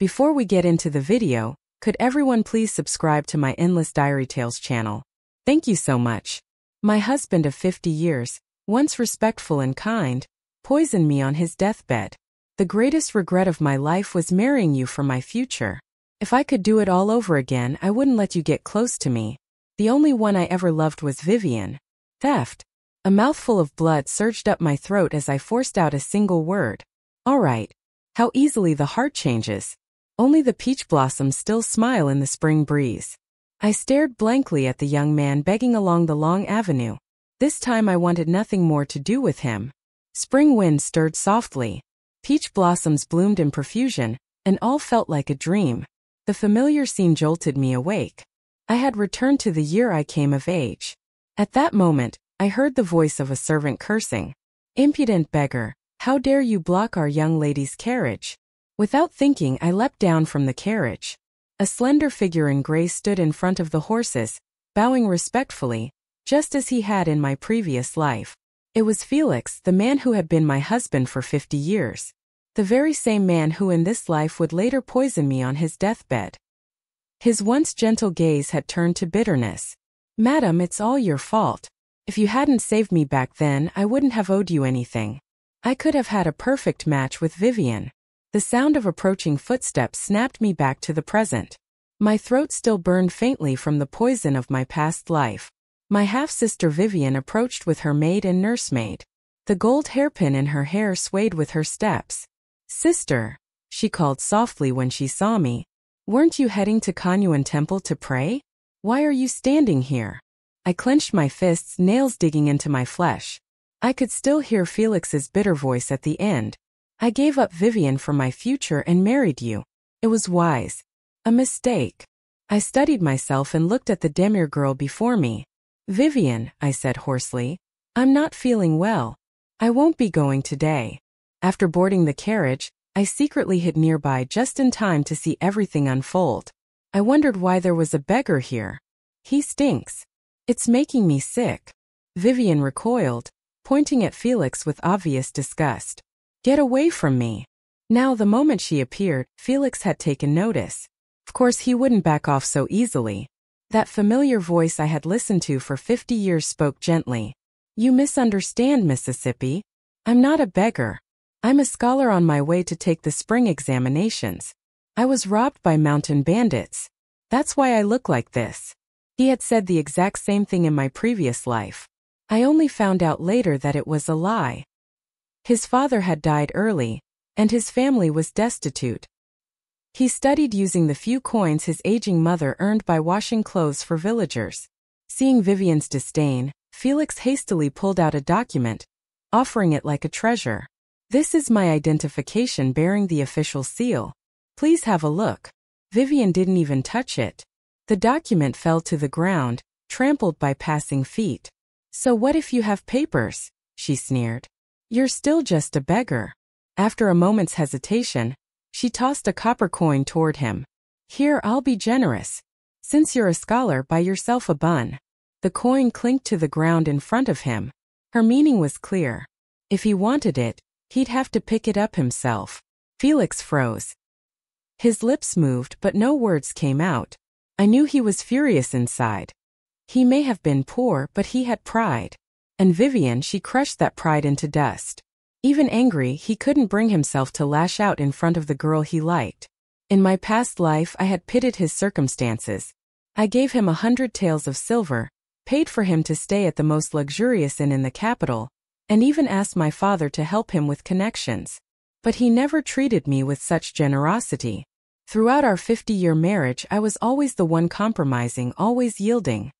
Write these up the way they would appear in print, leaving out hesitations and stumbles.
Before we get into the video, could everyone please subscribe to my Endless Diary Tales channel? Thank you so much. My husband of 50 years, once respectful and kind, poisoned me on his deathbed. The greatest regret of my life was marrying you for my future. If I could do it all over again, I wouldn't let you get close to me. The only one I ever loved was Vivian. Theft. A mouthful of blood surged up my throat as I forced out a single word. All right. How easily the heart changes. Only the peach blossoms still smile in the spring breeze. I stared blankly at the young man begging along the long avenue. This time I wanted nothing more to do with him. Spring wind stirred softly. Peach blossoms bloomed in profusion, and all felt like a dream. The familiar scene jolted me awake. I had returned to the year I came of age. At that moment, I heard the voice of a servant cursing. "Impudent beggar, how dare you block our young lady's carriage?" Without thinking, I leapt down from the carriage. A slender figure in gray stood in front of the horses, bowing respectfully, just as he had in my previous life. It was Felix, the man who had been my husband for 50 years. The very same man who in this life would later poison me on his deathbed. His once gentle gaze had turned to bitterness. "Madam, it's all your fault. If you hadn't saved me back then, I wouldn't have owed you anything. I could have had a perfect match with Vivian." The sound of approaching footsteps snapped me back to the present. My throat still burned faintly from the poison of my past life. My half-sister Vivian approached with her maid and nursemaid. The gold hairpin in her hair swayed with her steps. "Sister," she called softly when she saw me. "Weren't you heading to Kanyuan Temple to pray? Why are you standing here?" I clenched my fists, nails digging into my flesh. I could still hear Felix's bitter voice at the end. "I gave up Vivian for my future and married you. It was wise. A mistake." I studied myself and looked at the demure girl before me. "Vivian," I said hoarsely, "I'm not feeling well. I won't be going today." After boarding the carriage, I secretly hid nearby just in time to see everything unfold. I wondered why there was a beggar here. "He stinks. It's making me sick." Vivian recoiled, pointing at Felix with obvious disgust. "Get away from me." Now, the moment she appeared, Felix had taken notice. Of course, he wouldn't back off so easily. That familiar voice I had listened to for 50 years spoke gently. "You misunderstand, Mississippi. I'm not a beggar. I'm a scholar on my way to take the spring examinations. I was robbed by mountain bandits. That's why I look like this." He had said the exact same thing in my previous life. I only found out later that it was a lie. His father had died early, and his family was destitute. He studied using the few coins his aging mother earned by washing clothes for villagers. Seeing Vivian's disdain, Felix hastily pulled out a document, offering it like a treasure. "This is my identification bearing the official seal. Please have a look." Vivian didn't even touch it. The document fell to the ground, trampled by passing feet. "So what if you have papers?" she sneered. "You're still just a beggar." After a moment's hesitation, she tossed a copper coin toward him. "Here, I'll be generous. Since you're a scholar, buy yourself a bun." The coin clinked to the ground in front of him. Her meaning was clear. If he wanted it, he'd have to pick it up himself. Felix froze. His lips moved, but no words came out. I knew he was furious inside. He may have been poor, but he had pride. And Vivian, she crushed that pride into dust. Even angry, he couldn't bring himself to lash out in front of the girl he liked. In my past life, I had pitted his circumstances. I gave him 100 taels of silver, paid for him to stay at the most luxurious inn in the capital, and even asked my father to help him with connections. But he never treated me with such generosity. Throughout our 50-year marriage, I was always the one compromising, always yielding.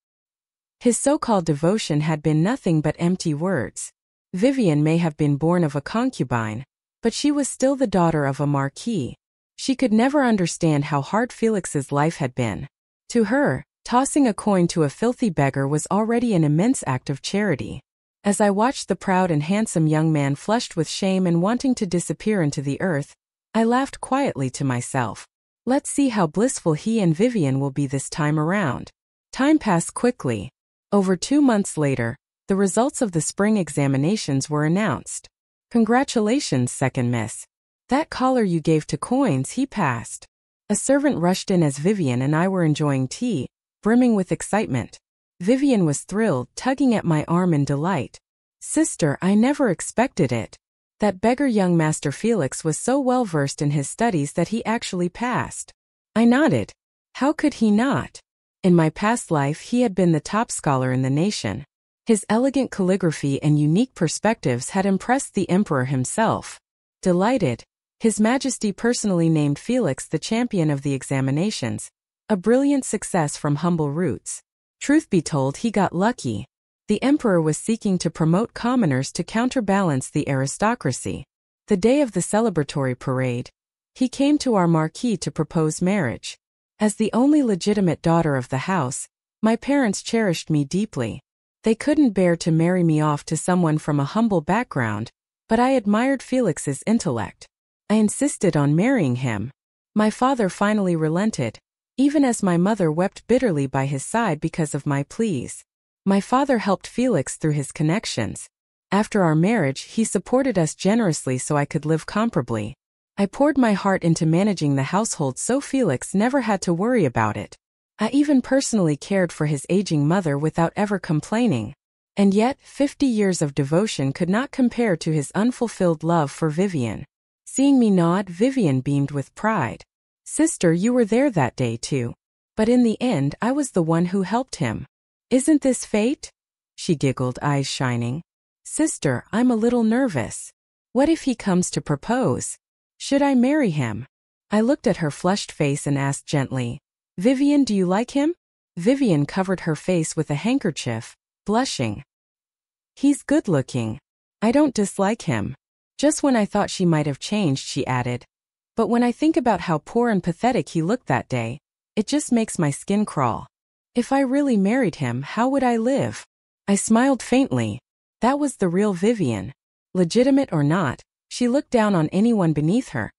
His so-called devotion had been nothing but empty words. Vivian may have been born of a concubine, but she was still the daughter of a marquis. She could never understand how hard Felix's life had been. To her, tossing a coin to a filthy beggar was already an immense act of charity. As I watched the proud and handsome young man flushed with shame and wanting to disappear into the earth, I laughed quietly to myself. Let's see how blissful he and Vivian will be this time around. Time passed quickly. Over 2 months later, the results of the spring examinations were announced. "Congratulations, second miss. That collar you gave to coins, he passed." A servant rushed in as Vivian and I were enjoying tea, brimming with excitement. Vivian was thrilled, tugging at my arm in delight. "Sister, I never expected it. That beggar young Master Felix was so well versed in his studies that he actually passed." I nodded. How could he not? In my past life he had been the top scholar in the nation. His elegant calligraphy and unique perspectives had impressed the emperor himself. Delighted, His Majesty personally named Felix the champion of the examinations, a brilliant success from humble roots. Truth be told, he got lucky. The emperor was seeking to promote commoners to counterbalance the aristocracy. The day of the celebratory parade, he came to our marquee to propose marriage. As the only legitimate daughter of the house, my parents cherished me deeply. They couldn't bear to marry me off to someone from a humble background, but I admired Felix's intellect. I insisted on marrying him. My father finally relented, even as my mother wept bitterly by his side because of my pleas. My father helped Felix through his connections. After our marriage, he supported us generously so I could live comfortably. I poured my heart into managing the household so Felix never had to worry about it. I even personally cared for his aging mother without ever complaining. And yet, 50 years of devotion could not compare to his unfulfilled love for Vivian. Seeing me nod, Vivian beamed with pride. "Sister, you were there that day too. But in the end, I was the one who helped him. Isn't this fate?" She giggled, eyes shining. "Sister, I'm a little nervous. What if he comes to propose? Should I marry him?" I looked at her flushed face and asked gently, "Vivian, do you like him?" Vivian covered her face with a handkerchief, blushing. "He's good-looking. I don't dislike him." Just when I thought she might have changed, she added, "But when I think about how poor and pathetic he looked that day, it just makes my skin crawl. If I really married him, how would I live?" I smiled faintly. That was the real Vivian. Legitimate or not, she looked down on anyone beneath her,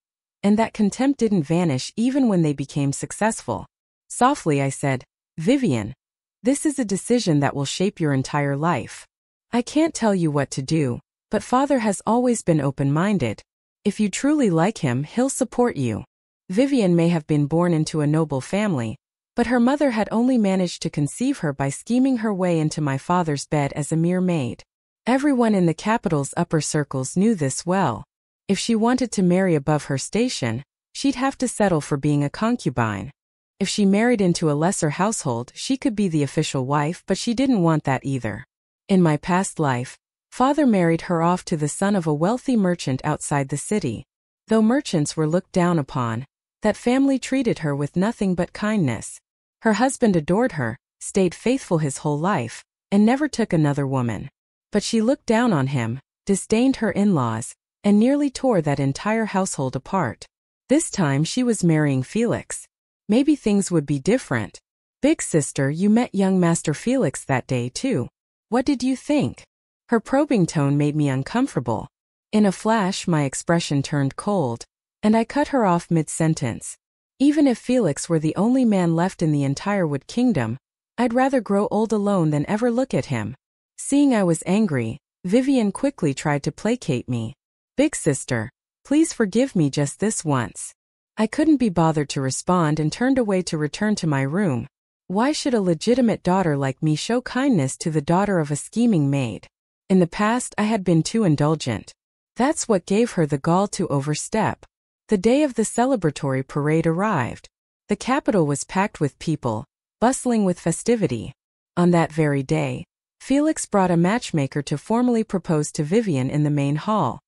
and that contempt didn't vanish even when they became successful. Softly I said, "Vivian, this is a decision that will shape your entire life. I can't tell you what to do, but Father has always been open-minded. If you truly like him, he'll support you." Vivian may have been born into a noble family, but her mother had only managed to conceive her by scheming her way into my father's bed as a mere maid. Everyone in the capital's upper circles knew this well. If she wanted to marry above her station, she'd have to settle for being a concubine. If she married into a lesser household, she could be the official wife, but she didn't want that either. In my past life, Father married her off to the son of a wealthy merchant outside the city. Though merchants were looked down upon, that family treated her with nothing but kindness. Her husband adored her, stayed faithful his whole life, and never took another woman. But she looked down on him, disdained her in-laws, and nearly tore that entire household apart. This time she was marrying Felix. Maybe things would be different. "Big sister, you met young Master Felix that day too. What did you think?" Her probing tone made me uncomfortable. In a flash, my expression turned cold, and I cut her off mid-sentence. Even if Felix were the only man left in the entire Wood Kingdom, I'd rather grow old alone than ever look at him. Seeing I was angry, Vivian quickly tried to placate me. "Big sister, please forgive me just this once." I couldn't be bothered to respond and turned away to return to my room. Why should a legitimate daughter like me show kindness to the daughter of a scheming maid? In the past, I had been too indulgent. That's what gave her the gall to overstep. The day of the celebratory parade arrived. The capital was packed with people, bustling with festivity. On that very day, Felix brought a matchmaker to formally propose to Vivian in the main hall.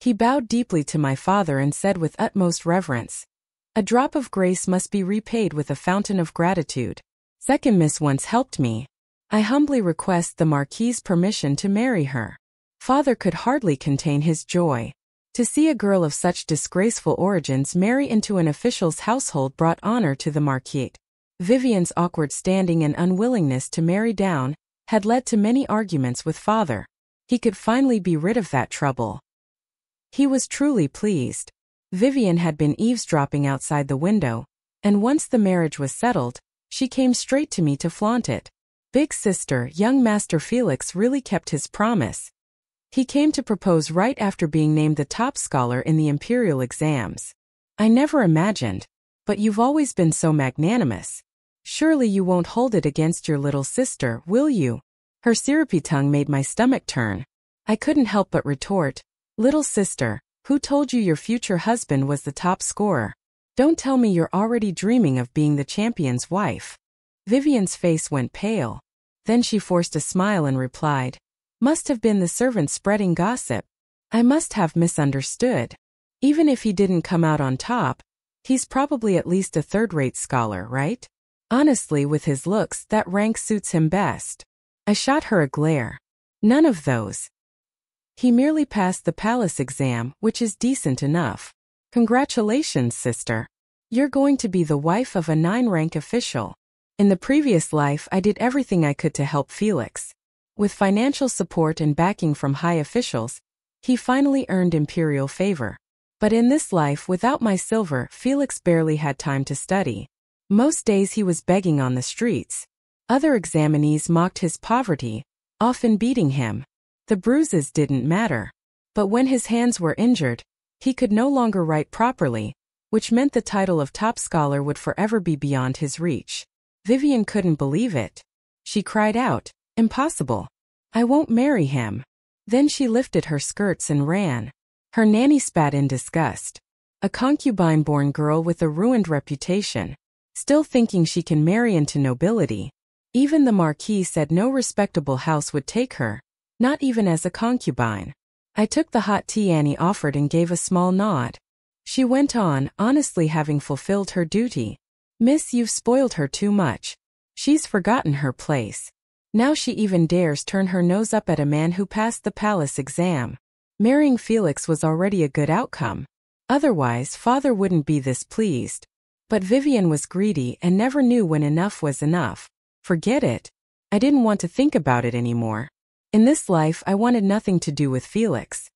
He bowed deeply to my father and said with utmost reverence, "A drop of grace must be repaid with a fountain of gratitude. Second Miss once helped me. I humbly request the Marquis's permission to marry her." Father could hardly contain his joy. To see a girl of such disgraceful origins marry into an official's household brought honor to the Marquis. Vivian's awkward standing and unwillingness to marry down had led to many arguments with Father. He could finally be rid of that trouble. He was truly pleased. Vivian had been eavesdropping outside the window, and once the marriage was settled, she came straight to me to flaunt it. "Big sister, young Master Felix really kept his promise. He came to propose right after being named the top scholar in the imperial exams. I never imagined." But you've always been so magnanimous. Surely you won't hold it against your little sister, will you? Her syrupy tongue made my stomach turn. I couldn't help but retort, little sister, who told you your future husband was the top scorer? Don't tell me you're already dreaming of being the champion's wife. Vivian's face went pale. Then she forced a smile and replied, must have been the servant spreading gossip. I must have misunderstood. Even if he didn't come out on top, he's probably at least a third-rate scholar, right? Honestly, with his looks, that rank suits him best. I shot her a glare. None of those. He merely passed the palace exam, which is decent enough. Congratulations, sister. You're going to be the wife of a 9-rank official. In the previous life, I did everything I could to help Felix. With financial support and backing from high officials, he finally earned imperial favor. But in this life, without my silver, Felix barely had time to study. Most days he was begging on the streets. Other examinees mocked his poverty, often beating him. The bruises didn't matter. But when his hands were injured, he could no longer write properly, which meant the title of top scholar would forever be beyond his reach. Vivian couldn't believe it. She cried out, impossible. I won't marry him. Then she lifted her skirts and ran. Her nanny spat in disgust. A concubine-born girl with a ruined reputation. Still thinking she can marry into nobility. Even the Marquis said no respectable house would take her, not even as a concubine. I took the hot tea Annie offered and gave a small nod. She went on, honestly having fulfilled her duty. Miss, you've spoiled her too much. She's forgotten her place. Now she even dares turn her nose up at a man who passed the palace exam. Marrying Felix was already a good outcome. Otherwise, father wouldn't be this pleased. But Vivian was greedy and never knew when enough was enough. Forget it. I didn't want to think about it anymore. In this life, I wanted nothing to do with Felix.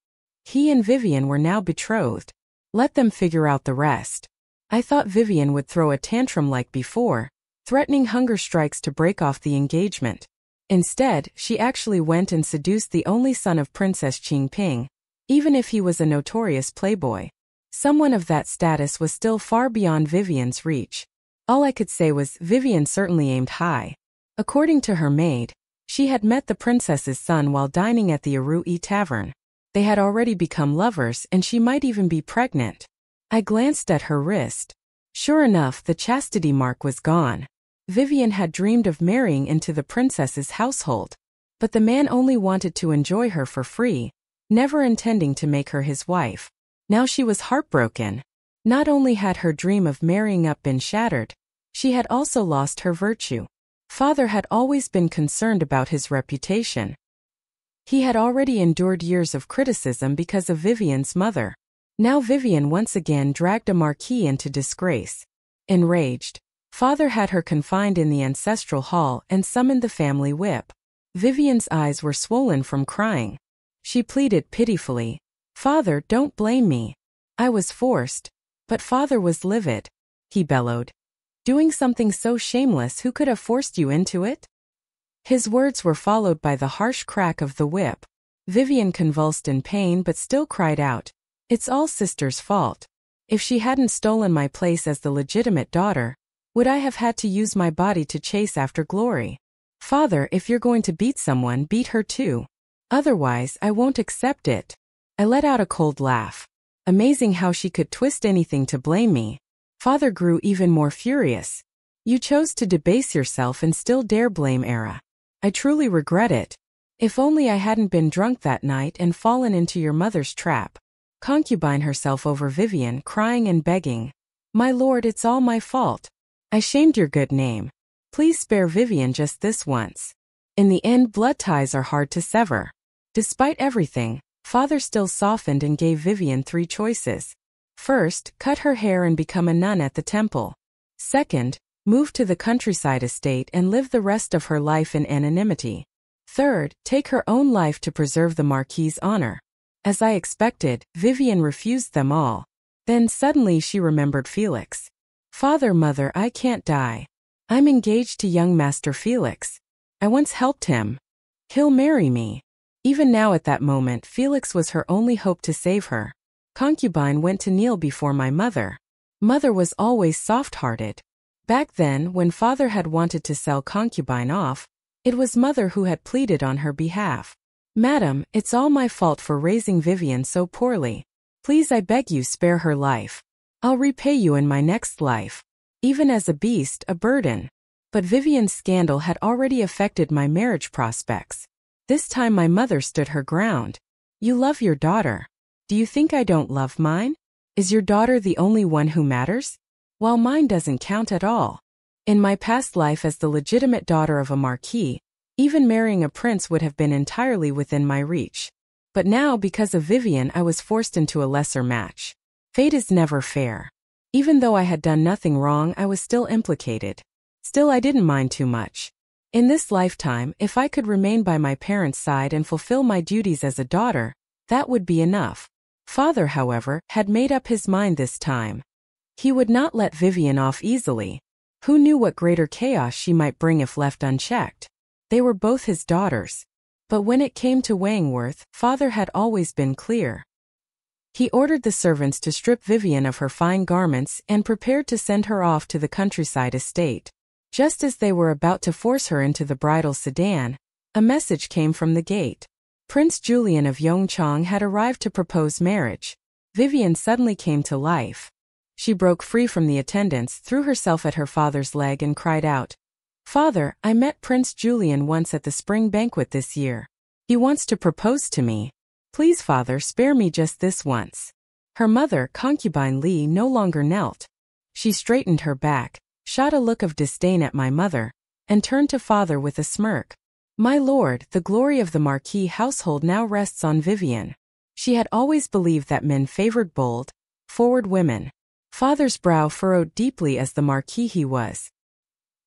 He and Vivian were now betrothed. Let them figure out the rest. I thought Vivian would throw a tantrum like before, threatening hunger strikes to break off the engagement. Instead, she actually went and seduced the only son of Princess Qingping, even if he was a notorious playboy. Someone of that status was still far beyond Vivian's reach. All I could say was Vivian certainly aimed high. According to her maid, she had met the princess's son while dining at the Arui tavern. They had already become lovers and she might even be pregnant. I glanced at her wrist. Sure enough, the chastity mark was gone. Vivian had dreamed of marrying into the princess's household. But the man only wanted to enjoy her for free, never intending to make her his wife. Now she was heartbroken. Not only had her dream of marrying up been shattered, she had also lost her virtue. Father had always been concerned about his reputation. He had already endured years of criticism because of Vivian's mother. Now Vivian once again dragged a marquis into disgrace. Enraged, father had her confined in the ancestral hall and summoned the family whip. Vivian's eyes were swollen from crying. She pleaded pitifully, "Father, don't blame me. I was forced." But father was livid. He bellowed, "Doing something so shameless, who could have forced you into it?" His words were followed by the harsh crack of the whip. Vivian convulsed in pain but still cried out, "It's all sister's fault. If she hadn't stolen my place as the legitimate daughter, would I have had to use my body to chase after glory? Father, if you're going to beat someone, beat her too. Otherwise, I won't accept it." I let out a cold laugh. Amazing how she could twist anything to blame me. Father grew even more furious. "You chose to debase yourself and still dare blame Era. I truly regret it. If only I hadn't been drunk that night and fallen into your mother's trap." Concubine herself over Vivian, crying and begging, "My lord, it's all my fault. I shamed your good name. Please spare Vivian just this once." In the end, blood ties are hard to sever. Despite everything, father still softened and gave Vivian 3 choices. First, cut her hair and become a nun at the temple. Second, move to the countryside estate and live the rest of her life in anonymity. Third, take her own life to preserve the Marquis's honor. As I expected, Vivian refused them all. Then suddenly she remembered Felix. "Father, mother, I can't die. I'm engaged to young Master Felix. I once helped him. He'll marry me." Even now at that moment, Felix was her only hope to save her. Concubine went to kneel before my mother. Mother was always soft-hearted. Back then, when father had wanted to sell concubine off, it was mother who had pleaded on her behalf. Madam, it's all my fault for raising Vivian so poorly. Please, I beg you, spare her life. I'll repay you in my next life. Even as a beast, a burden. But Vivian's scandal had already affected my marriage prospects. This time my mother stood her ground. You love your daughter. Do you think I don't love mine? Is your daughter the only one who matters? While mine doesn't count at all. In my past life as the legitimate daughter of a marquis, even marrying a prince would have been entirely within my reach. But now, because of Vivian, I was forced into a lesser match. Fate is never fair. Even though I had done nothing wrong, I was still implicated. Still, I didn't mind too much. In this lifetime, if I could remain by my parents' side and fulfill my duties as a daughter, that would be enough. Father, however, had made up his mind this time. He would not let Vivian off easily. Who knew what greater chaos she might bring if left unchecked? They were both his daughters. But when it came to Wangworth, father had always been clear. He ordered the servants to strip Vivian of her fine garments and prepared to send her off to the countryside estate. Just as they were about to force her into the bridal sedan, a message came from the gate. Prince Julian of Yongchang had arrived to propose marriage. Vivian suddenly came to life. She broke free from the attendants, threw herself at her father's leg and cried out, "Father, I met Prince Julian once at the spring banquet this year. He wants to propose to me. Please, father, spare me just this once." Her mother, concubine Li, no longer knelt. She straightened her back, shot a look of disdain at my mother, and turned to father with a smirk. "My lord, the glory of the Marquis household now rests on Vivian." She had always believed that men favored bold, forward women. Father's brow furrowed deeply as the Marquis he was.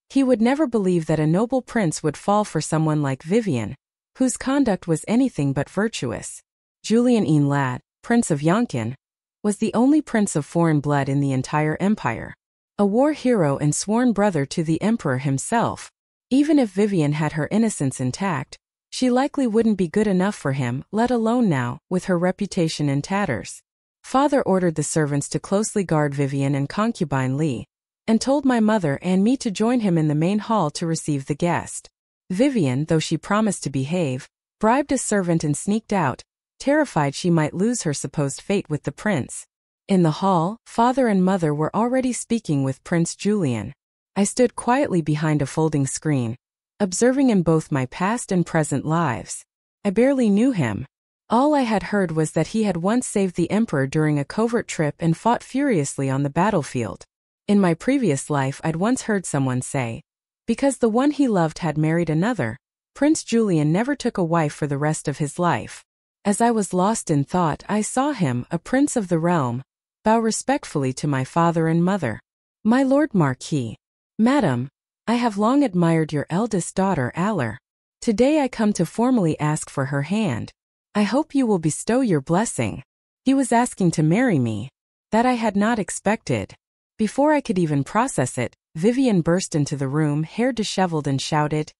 He would never believe that a noble prince would fall for someone like Vivian, whose conduct was anything but virtuous. Julian Enlad, Prince of Yonkin, was the only prince of foreign blood in the entire empire. A war hero and sworn brother to the emperor himself. Even if Vivian had her innocence intact, she likely wouldn't be good enough for him, let alone now, with her reputation in tatters. Father ordered the servants to closely guard Vivian and concubine Li, and told my mother and me to join him in the main hall to receive the guest. Vivian, though she promised to behave, bribed a servant and sneaked out, terrified she might lose her supposed fate with the prince. In the hall, father and mother were already speaking with Prince Julian. I stood quietly behind a folding screen, observing in both my past and present lives. I barely knew him. All I had heard was that he had once saved the emperor during a covert trip and fought furiously on the battlefield. In my previous life, I'd once heard someone say, because the one he loved had married another, Prince Julian never took a wife for the rest of his life. As I was lost in thought, I saw him, a prince of the realm, bow respectfully to my father and mother. "My lord Marquis. Madam, I have long admired your eldest daughter, Aller. Today I come to formally ask for her hand. I hope you will bestow your blessing." He was asking to marry me. That I had not expected. Before I could even process it, Vivian burst into the room, hair disheveled, and shouted,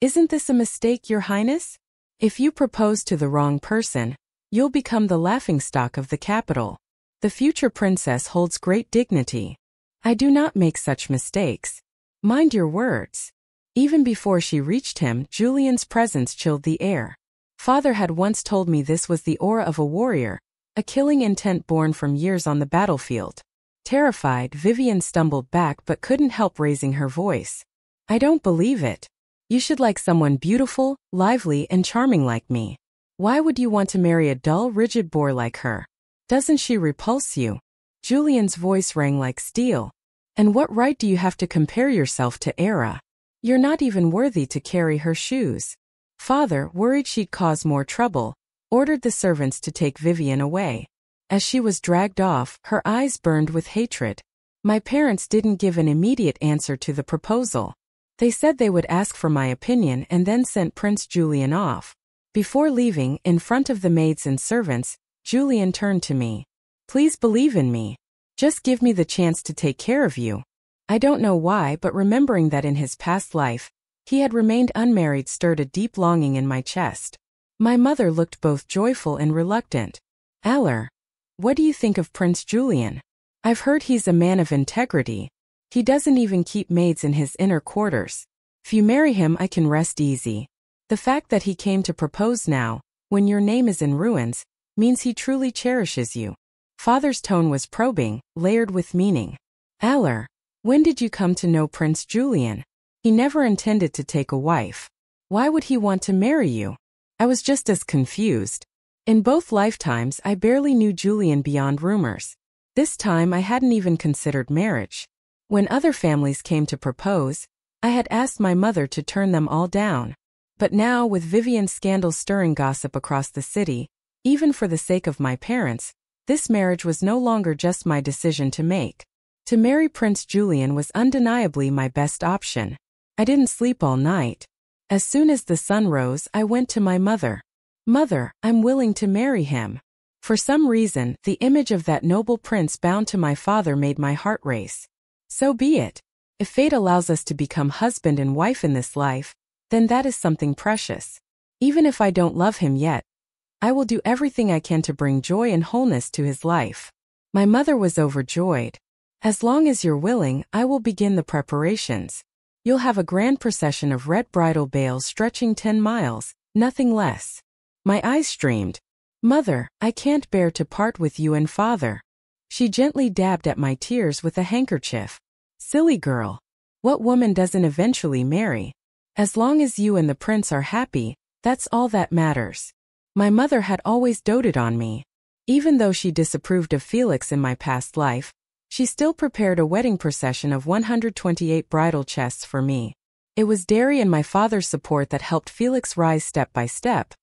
"Isn't this a mistake, Your Highness? If you propose to the wrong person, you'll become the laughingstock of the capital. The future princess holds great dignity. I do not make such mistakes. Mind your words." Even before she reached him, Julian's presence chilled the air. Father had once told me this was the aura of a warrior, a killing intent born from years on the battlefield. Terrified, Vivian stumbled back but couldn't help raising her voice. "I don't believe it. You should like someone beautiful, lively, and charming like me. Why would you want to marry a dull, rigid bore like her? Doesn't she repulse you?" Julian's voice rang like steel. "And what right do you have to compare yourself to Era? You're not even worthy to carry her shoes." Father, worried she'd cause more trouble, ordered the servants to take Vivian away. As she was dragged off, her eyes burned with hatred. My parents didn't give an immediate answer to the proposal. They said they would ask for my opinion and then sent Prince Julian off. Before leaving, in front of the maids and servants, Julian turned to me. "Please believe in me. Just give me the chance to take care of you." I don't know why, but remembering that in his past life, he had remained unmarried stirred a deep longing in my chest. My mother looked both joyful and reluctant. "Aller, what do you think of Prince Julian?" I've heard he's a man of integrity. He doesn't even keep maids in his inner quarters. If you marry him, I can rest easy. The fact that he came to propose now, when your name is in ruins, means he truly cherishes you." Father's tone was probing, layered with meaning. "Eller, when did you come to know Prince Julian? He never intended to take a wife. Why would he want to marry you?" I was just as confused. In both lifetimes, I barely knew Julian beyond rumors. This time, I hadn't even considered marriage. When other families came to propose, I had asked my mother to turn them all down. But now, with Vivian's scandal stirring gossip across the city, even for the sake of my parents, this marriage was no longer just my decision to make. To marry Prince Julian was undeniably my best option. I didn't sleep all night. As soon as the sun rose, I went to my mother. "Mother, I'm willing to marry him." For some reason, the image of that noble prince bound to my father made my heart race. So be it. If fate allows us to become husband and wife in this life, then that is something precious. Even if I don't love him yet, I will do everything I can to bring joy and wholeness to his life. My mother was overjoyed. "As long as you're willing, I will begin the preparations. You'll have a grand procession of red bridal veils stretching 10 miles, nothing less." My eyes streamed. "Mother, I can't bear to part with you and father." She gently dabbed at my tears with a handkerchief. "Silly girl. What woman doesn't eventually marry? As long as you and the prince are happy, that's all that matters." My mother had always doted on me. Even though she disapproved of Felix in my past life, she still prepared a wedding procession of 128 bridal chests for me. It was Derry and my father's support that helped Felix rise step by step,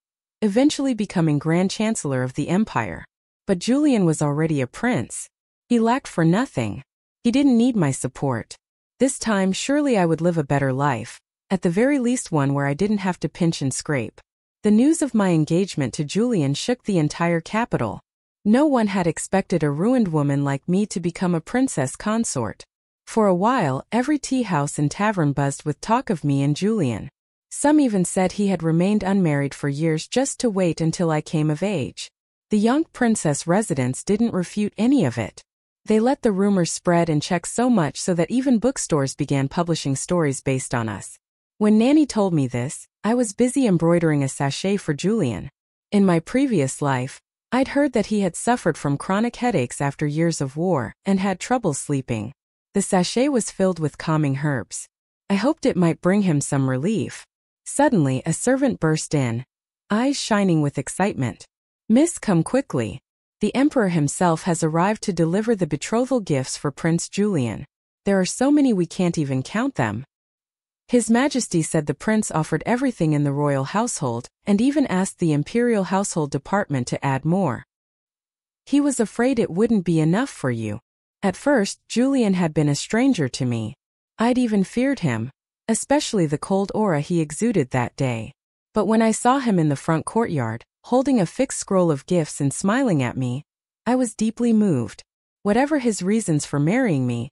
eventually becoming Grand Chancellor of the Empire. But Julian was already a prince. He lacked for nothing. He didn't need my support. This time, surely I would live a better life, at the very least one where I didn't have to pinch and scrape. The news of my engagement to Julian shook the entire capital. No one had expected a ruined woman like me to become a princess consort. For a while, every tea house and tavern buzzed with talk of me and Julian. Some even said he had remained unmarried for years just to wait until I came of age. The young princess residents didn't refute any of it. They let the rumors spread and check so much so that even bookstores began publishing stories based on us. When Nanny told me this, I was busy embroidering a sachet for Julian. In my previous life, I'd heard that he had suffered from chronic headaches after years of war and had trouble sleeping. The sachet was filled with calming herbs. I hoped it might bring him some relief. Suddenly, a servant burst in, eyes shining with excitement. "Miss, come quickly. The Emperor himself has arrived to deliver the betrothal gifts for Prince Julian. There are so many we can't even count them." His Majesty said the prince offered everything in the royal household, and even asked the Imperial Household Department to add more. He was afraid it wouldn't be enough for you. At first, Julian had been a stranger to me. I'd even feared him, especially the cold aura he exuded that day. But when I saw him in the front courtyard, holding a fixed scroll of gifts and smiling at me, I was deeply moved. Whatever his reasons for marrying me,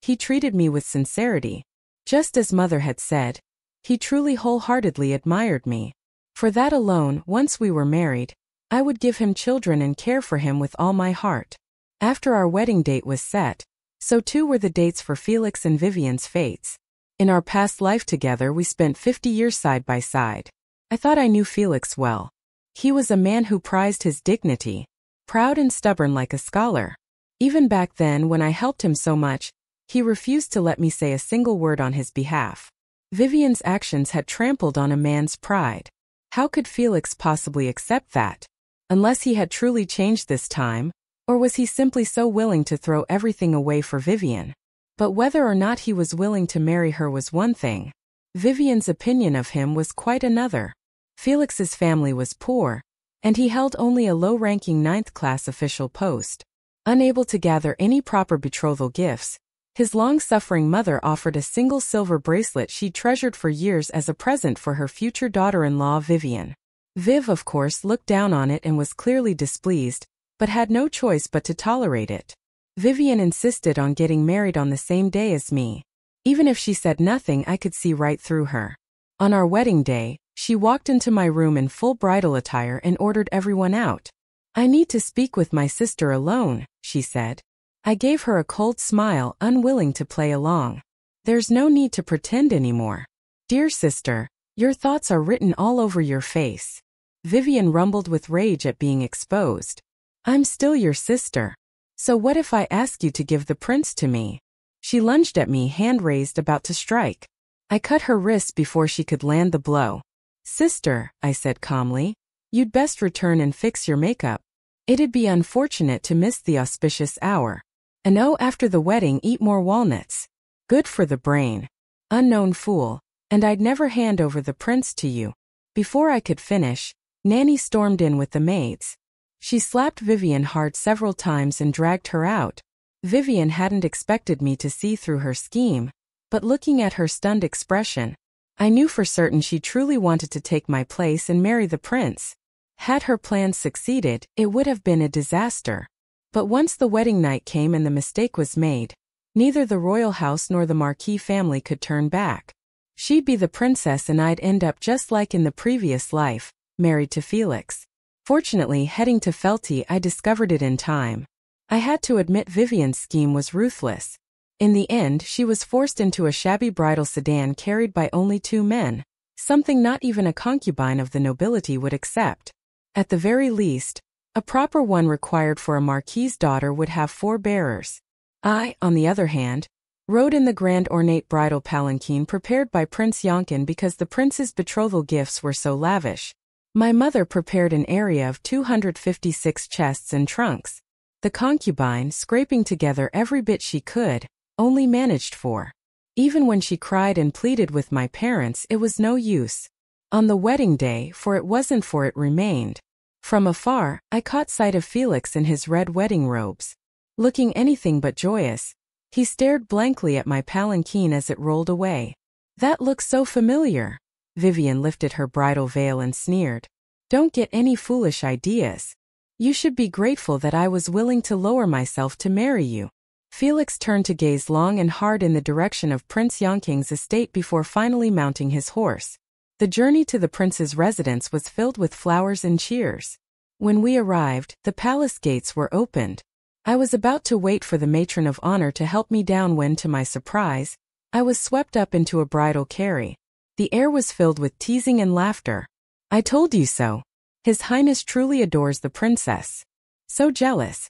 he treated me with sincerity. Just as Mother had said, he truly wholeheartedly admired me. For that alone, once we were married, I would give him children and care for him with all my heart. After our wedding date was set, so too were the dates for Felix and Vivian's fates. In our past life together, we spent 50 years side by side. I thought I knew Felix well. He was a man who prized his dignity, proud and stubborn like a scholar. Even back then, when I helped him so much, he refused to let me say a single word on his behalf. Vivian's actions had trampled on a man's pride. How could Felix possibly accept that? Unless he had truly changed this time, or was he simply so willing to throw everything away for Vivian? But whether or not he was willing to marry her was one thing. Vivian's opinion of him was quite another. Felix's family was poor, and he held only a low-ranking 9th-class official post. Unable to gather any proper betrothal gifts, his long-suffering mother offered a single silver bracelet she treasured for years as a present for her future daughter-in-law Vivian. Viv, of course, looked down on it and was clearly displeased, but had no choice but to tolerate it. Vivian insisted on getting married on the same day as me. Even if she said nothing, I could see right through her. On our wedding day, she walked into my room in full bridal attire and ordered everyone out. "I need to speak with my sister alone," she said. I gave her a cold smile, unwilling to play along. There's no need to pretend anymore. Dear sister, your thoughts are written all over your face. Vivian rumbled with rage at being exposed. I'm still your sister. So what if I ask you to give the prince to me? She lunged at me, hand raised, about to strike. I cut her wrist before she could land the blow. Sister, I said calmly, you'd best return and fix your makeup. It'd be unfortunate to miss the auspicious hour. And oh, after the wedding, eat more walnuts. Good for the brain. Unknown fool, and I'd never hand over the prince to you. Before I could finish, Nanny stormed in with the maids. She slapped Vivian hard several times and dragged her out. Vivian hadn't expected me to see through her scheme, but looking at her stunned expression, I knew for certain she truly wanted to take my place and marry the prince. Had her plans succeeded, it would have been a disaster. But once the wedding night came and the mistake was made, neither the royal house nor the Marquis family could turn back. She'd be the princess and I'd end up just like in the previous life, married to Felix. Fortunately, heading to Felty, I discovered it in time. I had to admit Vivian's scheme was ruthless. In the end, she was forced into a shabby bridal sedan carried by only 2 men, something not even a concubine of the nobility would accept. At the very least, a proper one required for a marquis's daughter would have 4 bearers. I, on the other hand, rode in the grand ornate bridal palanquin prepared by Prince Yonkin because the prince's betrothal gifts were so lavish. My mother prepared an area of 256 chests and trunks. The concubine, scraping together every bit she could, only managed 4. Even when she cried and pleaded with my parents, it was no use. On the wedding day, for it wasn't for it remained. From afar, I caught sight of Felix in his red wedding robes. Looking anything but joyous, he stared blankly at my palanquin as it rolled away. That looks so familiar. Vivian lifted her bridal veil and sneered. Don't get any foolish ideas. You should be grateful that I was willing to lower myself to marry you. Felix turned to gaze long and hard in the direction of Prince Yonking's estate before finally mounting his horse. The journey to the prince's residence was filled with flowers and cheers. When we arrived, the palace gates were opened. I was about to wait for the matron of honor to help me down when, to my surprise, I was swept up into a bridal carry. The air was filled with teasing and laughter. I told you so. His Highness truly adores the princess. So jealous.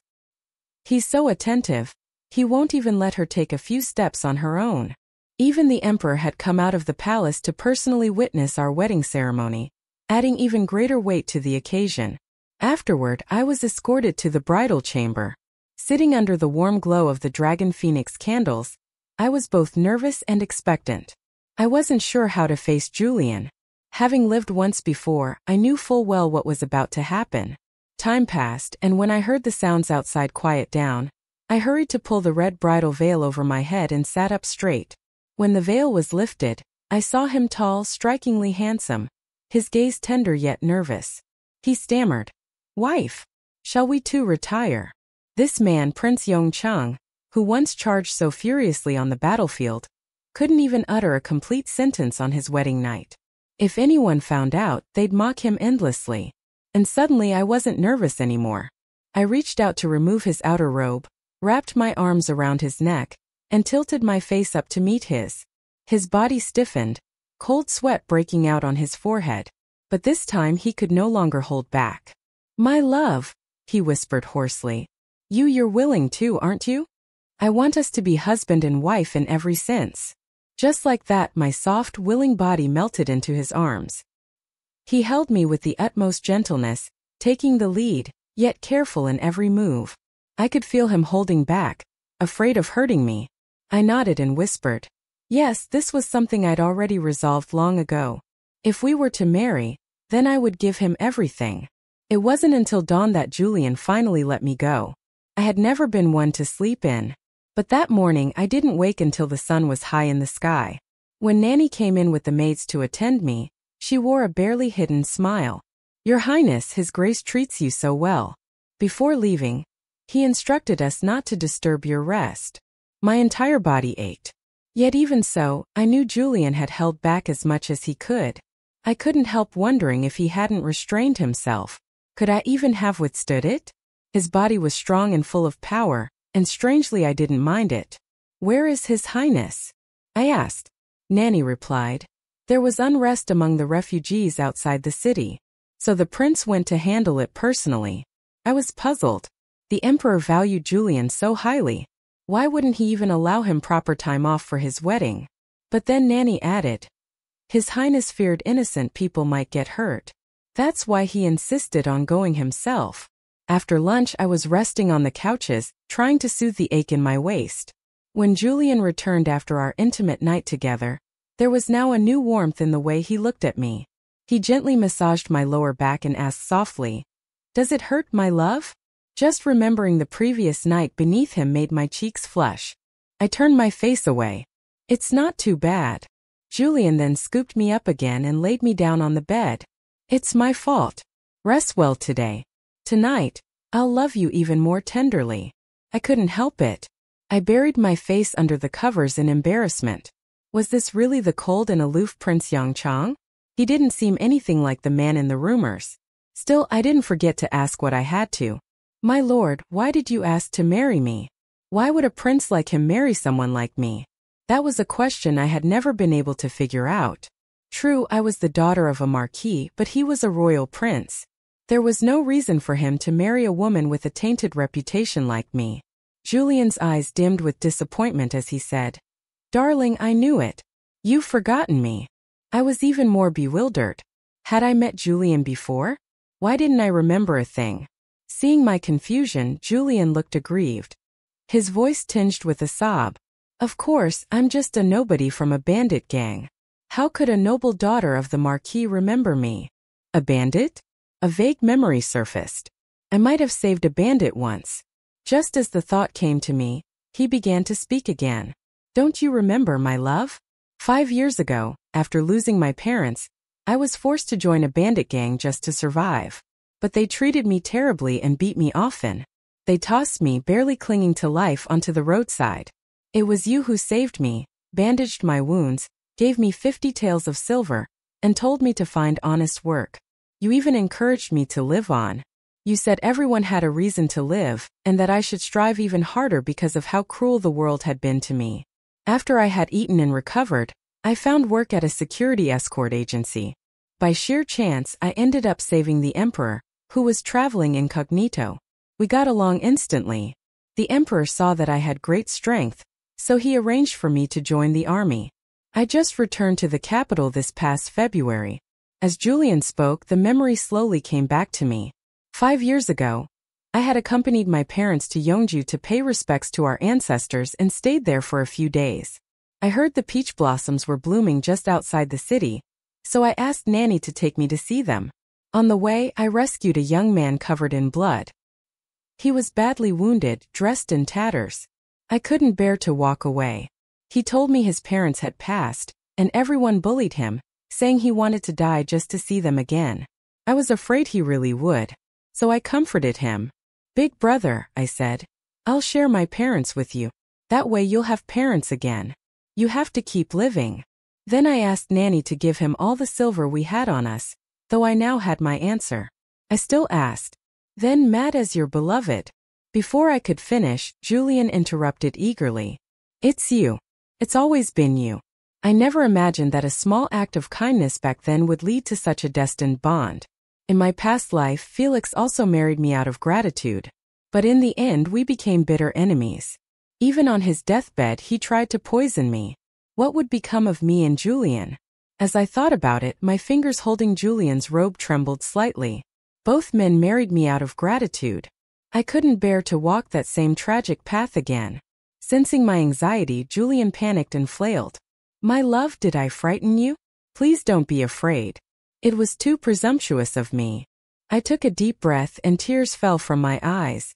He's so attentive. He won't even let her take a few steps on her own. Even the emperor had come out of the palace to personally witness our wedding ceremony, adding even greater weight to the occasion. Afterward, I was escorted to the bridal chamber. Sitting under the warm glow of the dragon phoenix candles, I was both nervous and expectant. I wasn't sure how to face Julian. Having lived once before, I knew full well what was about to happen. Time passed, and when I heard the sounds outside quiet down, I hurried to pull the red bridal veil over my head and sat up straight. When the veil was lifted, I saw him tall, strikingly handsome, his gaze tender yet nervous. He stammered, "Wife, shall we two retire?" This man, Prince Yongcheng, who once charged so furiously on the battlefield, couldn't even utter a complete sentence on his wedding night. If anyone found out, they'd mock him endlessly. And suddenly I wasn't nervous anymore. I reached out to remove his outer robe, wrapped my arms around his neck, and tilted my face up to meet his. His body stiffened, cold sweat breaking out on his forehead. But this time he could no longer hold back. "My love," he whispered hoarsely. You're willing too, aren't you? I want us to be husband and wife in every sense." Just like that, my soft, willing body melted into his arms. He held me with the utmost gentleness, taking the lead, yet careful in every move. I could feel him holding back, afraid of hurting me. I nodded and whispered, yes, this was something I'd already resolved long ago. If we were to marry, then I would give him everything. It wasn't until dawn that Julian finally let me go. I had never been one to sleep in. But that morning I didn't wake until the sun was high in the sky. When Nanny came in with the maids to attend me, she wore a barely hidden smile. "Your Highness, His Grace treats you so well." Before leaving, he instructed us not to disturb your rest. My entire body ached. Yet even so, I knew Julian had held back as much as he could. I couldn't help wondering if he hadn't restrained himself. Could I even have withstood it? His body was strong and full of power, and strangely I didn't mind it. "Where is His Highness?" I asked. Nanny replied. "There was unrest among the refugees outside the city, so the prince went to handle it personally." I was puzzled. The emperor valued Julian so highly. Why wouldn't he even allow him proper time off for his wedding? But then Nanny added, "His Highness feared innocent people might get hurt. That's why he insisted on going himself." After lunch I was resting on the couches, trying to soothe the ache in my waist. When Julian returned after our intimate night together, there was now a new warmth in the way he looked at me. He gently massaged my lower back and asked softly, "Does it hurt, my love?" Just remembering the previous night beneath him made my cheeks flush. I turned my face away. "It's not too bad." Julian then scooped me up again and laid me down on the bed. "It's my fault. Rest well today. Tonight, I'll love you even more tenderly." I couldn't help it. I buried my face under the covers in embarrassment. Was this really the cold and aloof Prince Yangchang? He didn't seem anything like the man in the rumors. Still, I didn't forget to ask what I had to. "My lord, why did you ask to marry me? Why would a prince like him marry someone like me?" That was a question I had never been able to figure out. True, I was the daughter of a marquis, but he was a royal prince. There was no reason for him to marry a woman with a tainted reputation like me. Julian's eyes dimmed with disappointment as he said, "Darling, I knew it. You've forgotten me." I was even more bewildered. Had I met Julian before? Why didn't I remember a thing? Seeing my confusion, Julian looked aggrieved. His voice tinged with a sob. "Of course, I'm just a nobody from a bandit gang. How could a noble daughter of the Marquis remember me? A bandit?" A vague memory surfaced. I might have saved a bandit once. Just as the thought came to me, he began to speak again. "Don't you remember, my love? 5 years ago, after losing my parents, I was forced to join a bandit gang just to survive. But they treated me terribly and beat me often. They tossed me, barely clinging to life, onto the roadside. It was you who saved me, bandaged my wounds, gave me 50 taels of silver, and told me to find honest work. You even encouraged me to live on. You said everyone had a reason to live, and that I should strive even harder because of how cruel the world had been to me. After I had eaten and recovered, I found work at a security escort agency. By sheer chance, I ended up saving the emperor, who was traveling incognito. We got along instantly. The emperor saw that I had great strength, so he arranged for me to join the army. I just returned to the capital this past February. As Julian spoke, the memory slowly came back to me. 5 years ago, I had accompanied my parents to Yeongju to pay respects to our ancestors and stayed there for a few days. I heard the peach blossoms were blooming just outside the city, so I asked Nanny to take me to see them. On the way, I rescued a young man covered in blood. He was badly wounded, dressed in tatters. I couldn't bear to walk away. He told me his parents had passed, and everyone bullied him, saying he wanted to die just to see them again. I was afraid he really would, so I comforted him. "Big brother," I said, "I'll share my parents with you. That way you'll have parents again. You have to keep living." Then I asked Nanny to give him all the silver we had on us, though I now had my answer. I still asked, "Then mad as your beloved?" Before I could finish, Julian interrupted eagerly. "It's you. It's always been you. I never imagined that a small act of kindness back then would lead to such a destined bond. In my past life, Felix also married me out of gratitude. But in the end, we became bitter enemies. Even on his deathbed, he tried to poison me. What would become of me and Julian?" As I thought about it, my fingers holding Julian's robe trembled slightly. Both men married me out of gratitude. I couldn't bear to walk that same tragic path again. Sensing my anxiety, Julian panicked and flailed. "My love, did I frighten you? Please don't be afraid. It was too presumptuous of me." I took a deep breath and tears fell from my eyes.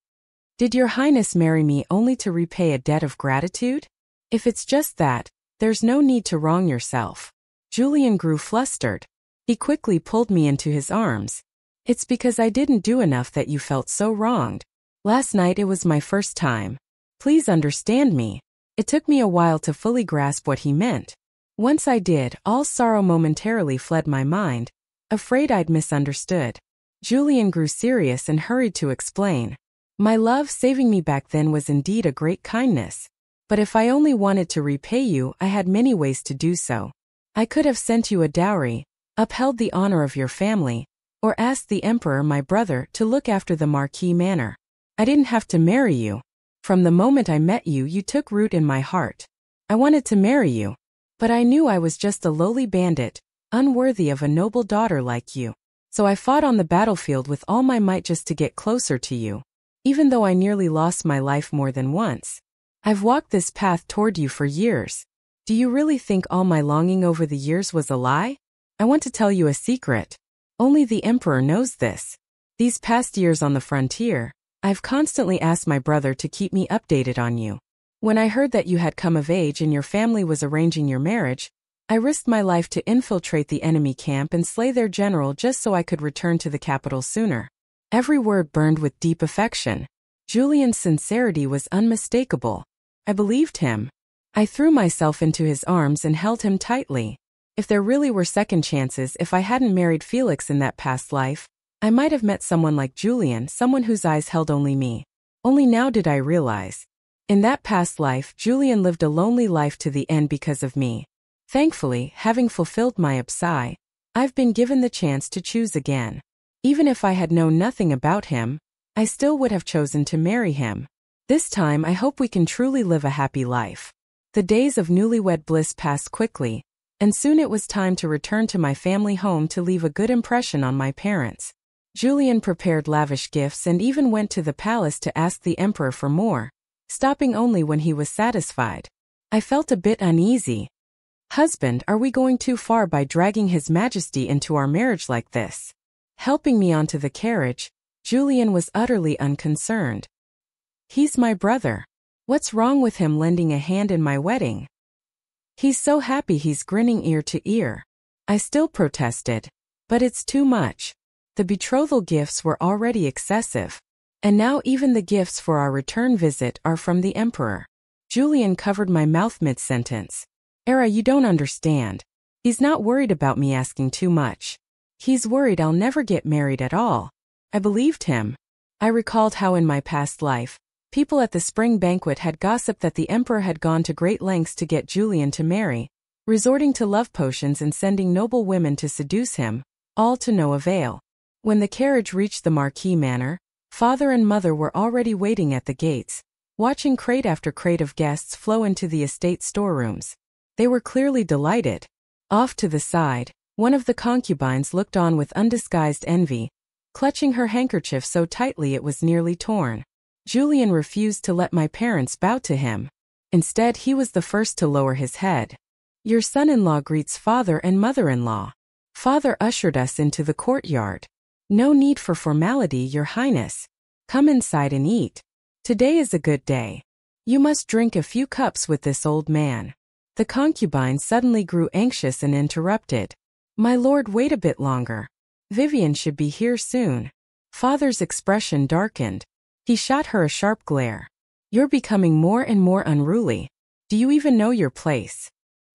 "Did your highness marry me only to repay a debt of gratitude? If it's just that, there's no need to wrong yourself." Julian grew flustered. He quickly pulled me into his arms. "It's because I didn't do enough that you felt so wronged. Last night it was my first time. Please understand me." It took me a while to fully grasp what he meant. Once I did, all sorrow momentarily fled my mind, afraid I'd misunderstood. Julian grew serious and hurried to explain. My love, saving me back then was indeed a great kindness. But if I only wanted to repay you, I had many ways to do so. I could have sent you a dowry, upheld the honor of your family, or asked the emperor, my brother, to look after the Marquis Manor. I didn't have to marry you. From the moment I met you, you took root in my heart. I wanted to marry you. But I knew I was just a lowly bandit, unworthy of a noble daughter like you. So I fought on the battlefield with all my might just to get closer to you. Even though I nearly lost my life more than once. I've walked this path toward you for years. Do you really think all my longing over the years was a lie? I want to tell you a secret. Only the emperor knows this. These past years on the frontier, I've constantly asked my brother to keep me updated on you. When I heard that you had come of age and your family was arranging your marriage, I risked my life to infiltrate the enemy camp and slay their general just so I could return to the capital sooner. Every word burned with deep affection. Julian's sincerity was unmistakable. I believed him. I threw myself into his arms and held him tightly. If there really were second chances, if I hadn't married Felix in that past life, I might have met someone like Julian, someone whose eyes held only me. Only now did I realize. In that past life, Julian lived a lonely life to the end because of me. Thankfully, having fulfilled my psi, I've been given the chance to choose again. Even if I had known nothing about him, I still would have chosen to marry him. This time I hope we can truly live a happy life. The days of newlywed bliss passed quickly, and soon it was time to return to my family home to leave a good impression on my parents. Julian prepared lavish gifts and even went to the palace to ask the emperor for more, stopping only when he was satisfied. I felt a bit uneasy. Husband, are we going too far by dragging His Majesty into our marriage like this? Helping me onto the carriage, Julian was utterly unconcerned. He's my brother. What's wrong with him lending a hand in my wedding? He's so happy he's grinning ear to ear. I still protested. But it's too much. The betrothal gifts were already excessive. And now even the gifts for our return visit are from the emperor. Julian covered my mouth mid-sentence. Era, you don't understand. He's not worried about me asking too much. He's worried I'll never get married at all. I believed him. I recalled how in my past life, people at the spring banquet had gossiped that the emperor had gone to great lengths to get Julian to marry, resorting to love potions and sending noble women to seduce him, all to no avail. When the carriage reached the Marquis Manor, father and mother were already waiting at the gates, watching crate after crate of guests flow into the estate storerooms. They were clearly delighted. Off to the side, one of the concubines looked on with undisguised envy, clutching her handkerchief so tightly it was nearly torn. Julian refused to let my parents bow to him. Instead, he was the first to lower his head. Your son-in-law greets father and mother-in-law. Father ushered us into the courtyard. No need for formality, Your Highness. Come inside and eat. Today is a good day. You must drink a few cups with this old man. The concubine suddenly grew anxious and interrupted. My lord, wait a bit longer. Vivian should be here soon. Father's expression darkened. He shot her a sharp glare. You're becoming more and more unruly. Do you even know your place?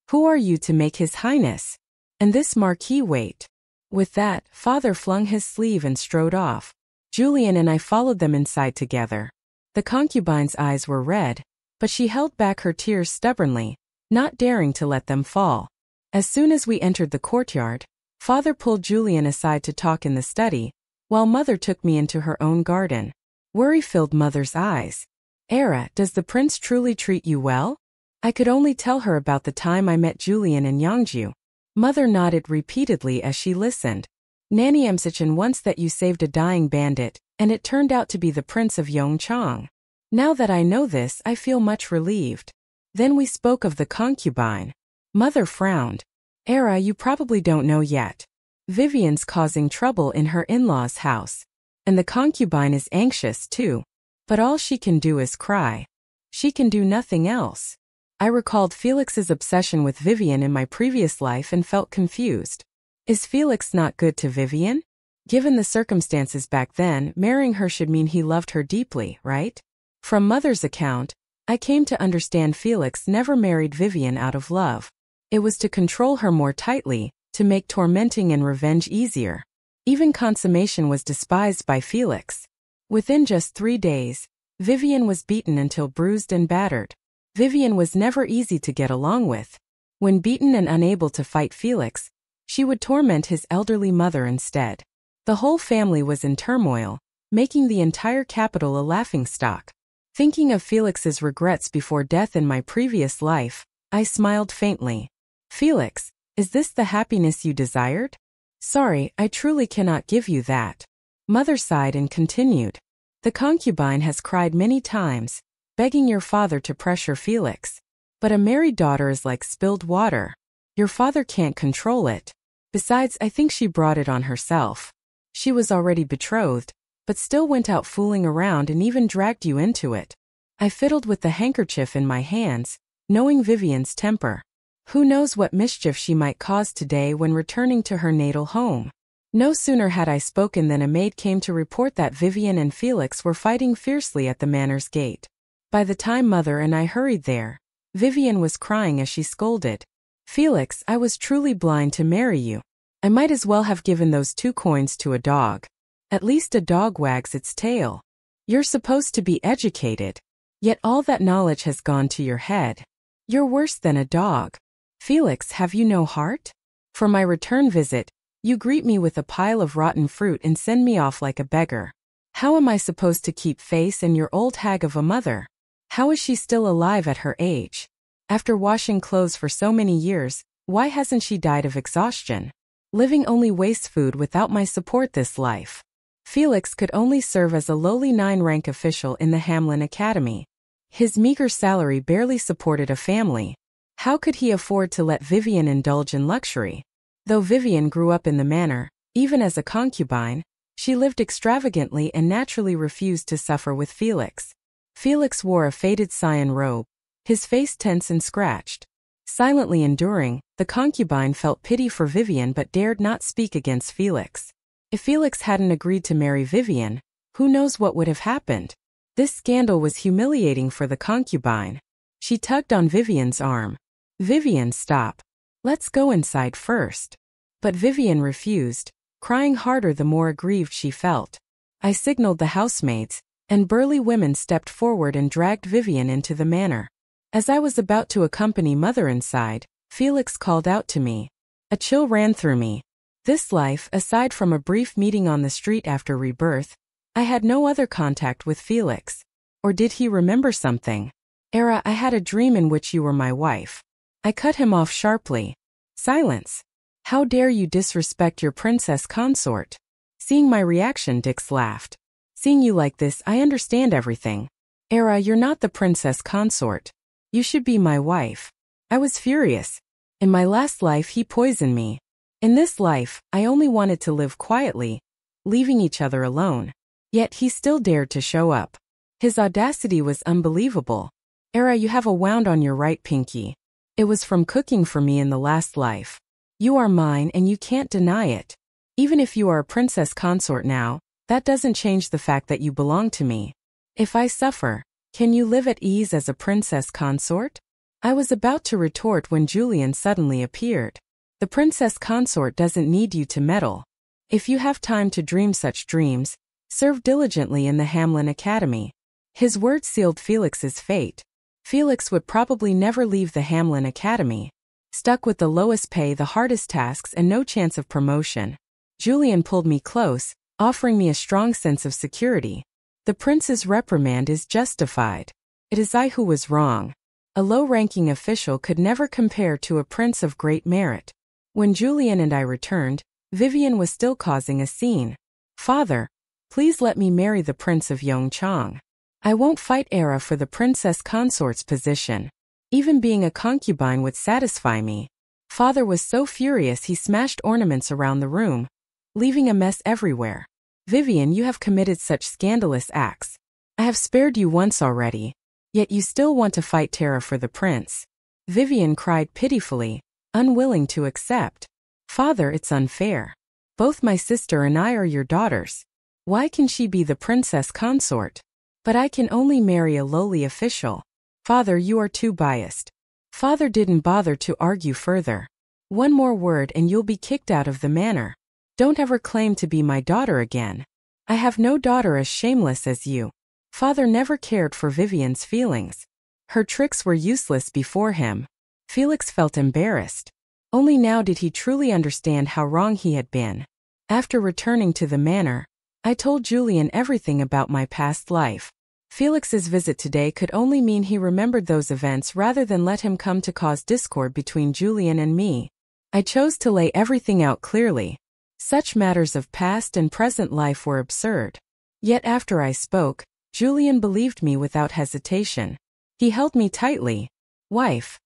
Who are you to make His Highness? And this Marquis wait? With that, father flung his sleeve and strode off. Julian and I followed them inside together. The concubine's eyes were red, but she held back her tears stubbornly, not daring to let them fall. As soon as we entered the courtyard, father pulled Julian aside to talk in the study, while mother took me into her own garden. Worry filled mother's eyes. Era, does the prince truly treat you well? I could only tell her about the time I met Julian in Yangju. Mother nodded repeatedly as she listened. Nanny Emsichin once that you saved a dying bandit, and it turned out to be the Prince of Yongchang. Now that I know this, I feel much relieved. Then we spoke of the concubine. Mother frowned. Era, you probably don't know yet. Vivian's causing trouble in her in-laws' house. And the concubine is anxious too. But all she can do is cry. She can do nothing else. I recalled Felix's obsession with Vivian in my previous life and felt confused. Is Felix not good to Vivian? Given the circumstances back then, marrying her should mean he loved her deeply, right? From mother's account, I came to understand Felix never married Vivian out of love. It was to control her more tightly, to make tormenting and revenge easier. Even consummation was despised by Felix. Within just 3 days, Vivian was beaten until bruised and battered. Vivian was never easy to get along with. When beaten and unable to fight Felix, she would torment his elderly mother instead. The whole family was in turmoil, making the entire capital a laughingstock. Thinking of Felix's regrets before death in my previous life, I smiled faintly. Felix, is this the happiness you desired? Sorry, I truly cannot give you that. Mother sighed and continued. The concubine has cried many times, begging your father to pressure Felix. But a married daughter is like spilled water. Your father can't control it. Besides, I think she brought it on herself. She was already betrothed, but still went out fooling around and even dragged you into it. I fiddled with the handkerchief in my hands, knowing Vivian's temper. Who knows what mischief she might cause today when returning to her natal home. No sooner had I spoken than a maid came to report that Vivian and Felix were fighting fiercely at the manor's gate. By the time Mother and I hurried there, Vivian was crying as she scolded. Felix, I was truly blind to marry you. I might as well have given those 2 coins to a dog. At least a dog wags its tail. You're supposed to be educated. Yet all that knowledge has gone to your head. You're worse than a dog. Felix, have you no heart? For my return visit, you greet me with a pile of rotten fruit and send me off like a beggar. How am I supposed to keep face and your old hag of a mother? How is she still alive at her age? After washing clothes for so many years, why hasn't she died of exhaustion? Living only wastes food without my support this life. Felix could only serve as a lowly 9-rank official in the Hamlin Academy. His meager salary barely supported a family. How could he afford to let Vivian indulge in luxury? Though Vivian grew up in the manor, even as a concubine, she lived extravagantly and naturally refused to suffer with Felix. Felix wore a faded cyan robe, his face tense and scratched. Silently enduring, the concubine felt pity for Vivian but dared not speak against Felix. If Felix hadn't agreed to marry Vivian, who knows what would have happened? This scandal was humiliating for the concubine. She tugged on Vivian's arm. Vivian, stop. Let's go inside first. But Vivian refused, crying harder the more aggrieved she felt. I signaled the housemaids, and burly women stepped forward and dragged Vivian into the manor. As I was about to accompany Mother inside, Felix called out to me. A chill ran through me. This life, aside from a brief meeting on the street after rebirth, I had no other contact with Felix. Or did he remember something? Era, I had a dream in which you were my wife. I cut him off sharply. Silence. How dare you disrespect your princess consort? Seeing my reaction, Dix laughed. Seeing you like this, I understand everything. Era, you're not the princess consort. You should be my wife. I was furious. In my last life he poisoned me. In this life, I only wanted to live quietly, leaving each other alone. Yet he still dared to show up. His audacity was unbelievable. Era, you have a wound on your right pinky. It was from cooking for me in the last life. You are mine and you can't deny it. Even if you are a princess consort now, that doesn't change the fact that you belong to me. If I suffer, can you live at ease as a princess consort? I was about to retort when Julian suddenly appeared. The princess consort doesn't need you to meddle. If you have time to dream such dreams, serve diligently in the Hamlin Academy. His words sealed Felix's fate. Felix would probably never leave the Hamlin Academy. Stuck with the lowest pay, the hardest tasks, and no chance of promotion. Julian pulled me close, offering me a strong sense of security. The prince's reprimand is justified. It is I who was wrong. A low-ranking official could never compare to a prince of great merit. When Julian and I returned, Vivian was still causing a scene. Father, please let me marry the Prince of Yongchang. I won't fight Era for the princess consort's position. Even being a concubine would satisfy me. Father was so furious he smashed ornaments around the room, leaving a mess everywhere. Vivian, you have committed such scandalous acts. I have spared you once already, yet you still want to fight Terra for the prince. Vivian cried pitifully, unwilling to accept. Father, it's unfair. Both my sister and I are your daughters. Why can she be the princess consort? But I can only marry a lowly official. Father, you are too biased. Father didn't bother to argue further. One more word and you'll be kicked out of the manor. Don't ever claim to be my daughter again. I have no daughter as shameless as you. Father never cared for Vivian's feelings. Her tricks were useless before him. Felix felt embarrassed. Only now did he truly understand how wrong he had been. After returning to the manor, I told Julian everything about my past life. Felix's visit today could only mean he remembered those events rather than let him come to cause discord between Julian and me. I chose to lay everything out clearly. Such matters of past and present life were absurd. Yet after I spoke, Julian believed me without hesitation. He held me tightly. Wife.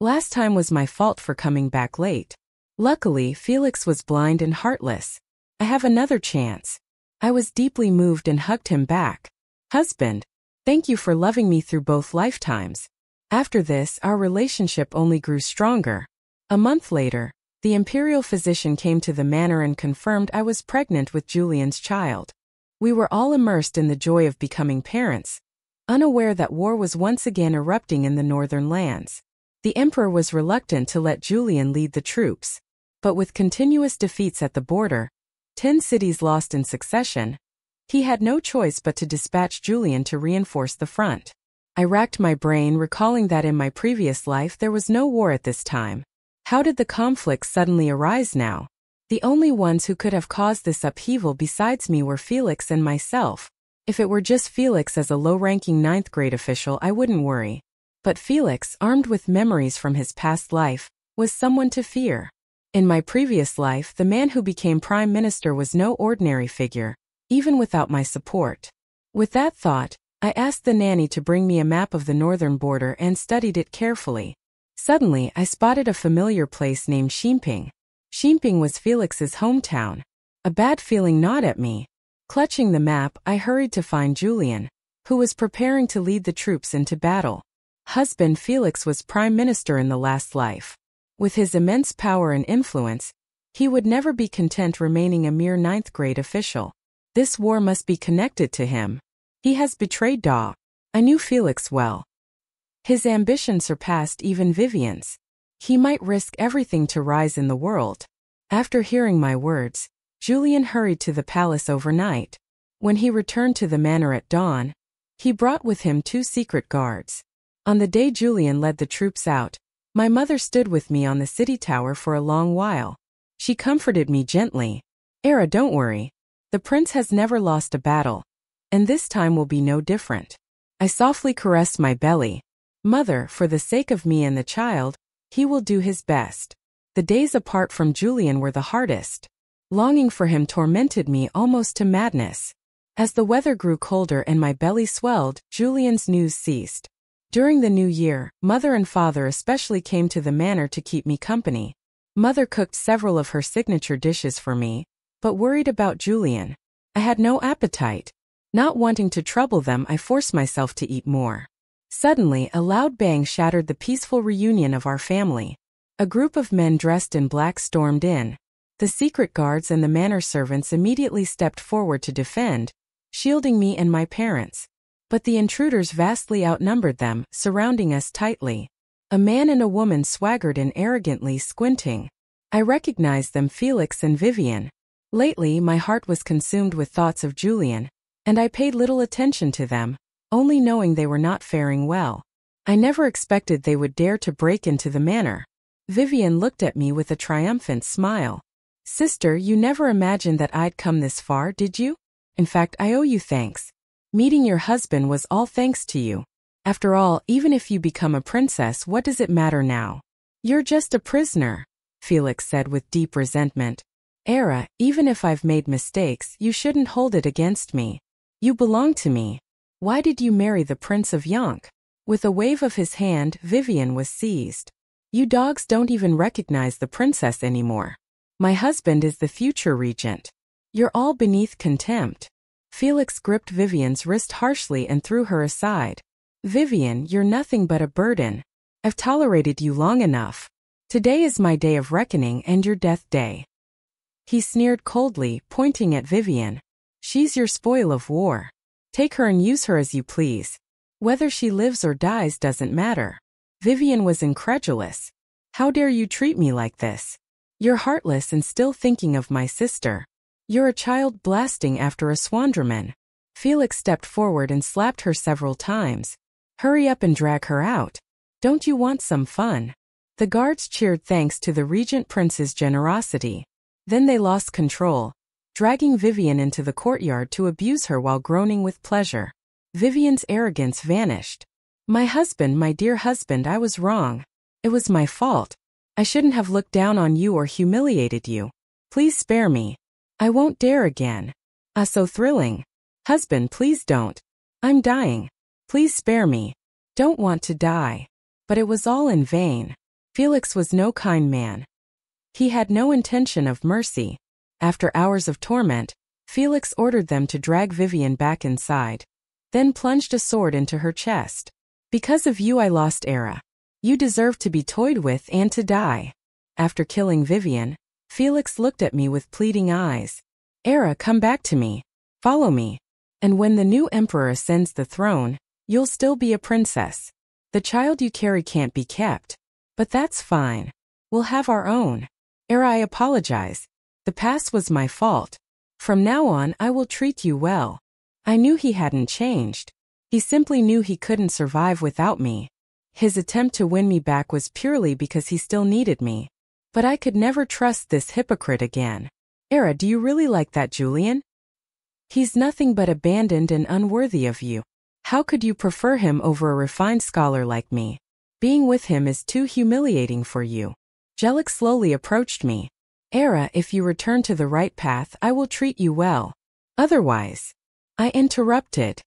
Last time was my fault for coming back late. Luckily, Felix was blind and heartless. I have another chance. I was deeply moved and hugged him back. Husband, thank you for loving me through both lifetimes. After this, our relationship only grew stronger. A month later, the imperial physician came to the manor and confirmed I was pregnant with Julian's child. We were all immersed in the joy of becoming parents, unaware that war was once again erupting in the northern lands. The emperor was reluctant to let Julian lead the troops, but with continuous defeats at the border, 10 cities lost in succession, he had no choice but to dispatch Julian to reinforce the front. I racked my brain, recalling that in my previous life there was no war at this time. How did the conflict suddenly arise now? The only ones who could have caused this upheaval besides me were Felix and myself. If it were just Felix as a low-ranking 9th grade official, I wouldn't worry. But Felix, armed with memories from his past life, was someone to fear. In my previous life, the man who became prime minister was no ordinary figure, even without my support. With that thought, I asked the nanny to bring me a map of the northern border and studied it carefully. Suddenly, I spotted a familiar place named Ximping. Ximping was Felix's hometown. A bad feeling gnawed at me. Clutching the map, I hurried to find Julian, who was preparing to lead the troops into battle. Husband, Felix was prime minister in the last life. With his immense power and influence, he would never be content remaining a mere 9th grade official. This war must be connected to him. He has betrayed Da. I knew Felix well. His ambition surpassed even Vivian's. He might risk everything to rise in the world. After hearing my words, Julian hurried to the palace overnight. When he returned to the manor at dawn, he brought with him 2 secret guards. On the day Julian led the troops out, my mother stood with me on the city tower for a long while. She comforted me gently. Era, don't worry. The prince has never lost a battle, and this time will be no different. I softly caressed my belly. Mother, for the sake of me and the child, he will do his best. The days apart from Julian were the hardest. Longing for him tormented me almost to madness. As the weather grew colder and my belly swelled, Julian's news ceased. During the new year, Mother and Father especially came to the manor to keep me company. Mother cooked several of her signature dishes for me, but worried about Julian. I had no appetite. Not wanting to trouble them, I forced myself to eat more. Suddenly, a loud bang shattered the peaceful reunion of our family. A group of men dressed in black stormed in. The secret guards and the manor servants immediately stepped forward to defend, shielding me and my parents. But the intruders vastly outnumbered them, surrounding us tightly. A man and a woman swaggered in arrogantly, squinting. I recognized them, Felix and Vivian. Lately, my heart was consumed with thoughts of Julian, and I paid little attention to them, only knowing they were not faring well. I never expected they would dare to break into the manor. Vivian looked at me with a triumphant smile. Sister, you never imagined that I'd come this far, did you? In fact, I owe you thanks. Meeting your husband was all thanks to you. After all, even if you become a princess, what does it matter now? You're just a prisoner, Felix said with deep resentment. Era, even if I've made mistakes, you shouldn't hold it against me. You belong to me. Why did you marry the Prince of Yonk? With a wave of his hand, Vivian was seized. You dogs don't even recognize the princess anymore. My husband is the future regent. You're all beneath contempt. Felix gripped Vivian's wrist harshly and threw her aside. Vivian, you're nothing but a burden. I've tolerated you long enough. Today is my day of reckoning and your death day. He sneered coldly, pointing at Vivian. She's your spoil of war. Take her and use her as you please. Whether she lives or dies doesn't matter. Vivian was incredulous. How dare you treat me like this? You're heartless and still thinking of my sister. You're a child blasting after a Swandraman. Felix stepped forward and slapped her several times. Hurry up and drag her out. Don't you want some fun? The guards cheered thanks to the regent prince's generosity. Then they lost control, dragging Vivian into the courtyard to abuse her while groaning with pleasure. Vivian's arrogance vanished. My husband, my dear husband, I was wrong. It was my fault. I shouldn't have looked down on you or humiliated you. Please spare me. I won't dare again. Ah, so thrilling. Husband, please don't. I'm dying. Please spare me. Don't want to die. But it was all in vain. Felix was no kind man. He had no intention of mercy. After hours of torment, Felix ordered them to drag Vivian back inside, then plunged a sword into her chest. Because of you I lost Era. You deserve to be toyed with and to die. After killing Vivian, Felix looked at me with pleading eyes. Era, come back to me. Follow me. And when the new emperor ascends the throne, you'll still be a princess. The child you carry can't be kept. But that's fine. We'll have our own. Era, I apologize. The past was my fault. From now on I will treat you well. I knew he hadn't changed. He simply knew he couldn't survive without me. His attempt to win me back was purely because he still needed me. But I could never trust this hypocrite again. Era, do you really like that Julian? He's nothing but abandoned and unworthy of you. How could you prefer him over a refined scholar like me? Being with him is too humiliating for you. Jellic slowly approached me. Era, if you return to the right path, I will treat you well. Otherwise, I interrupted.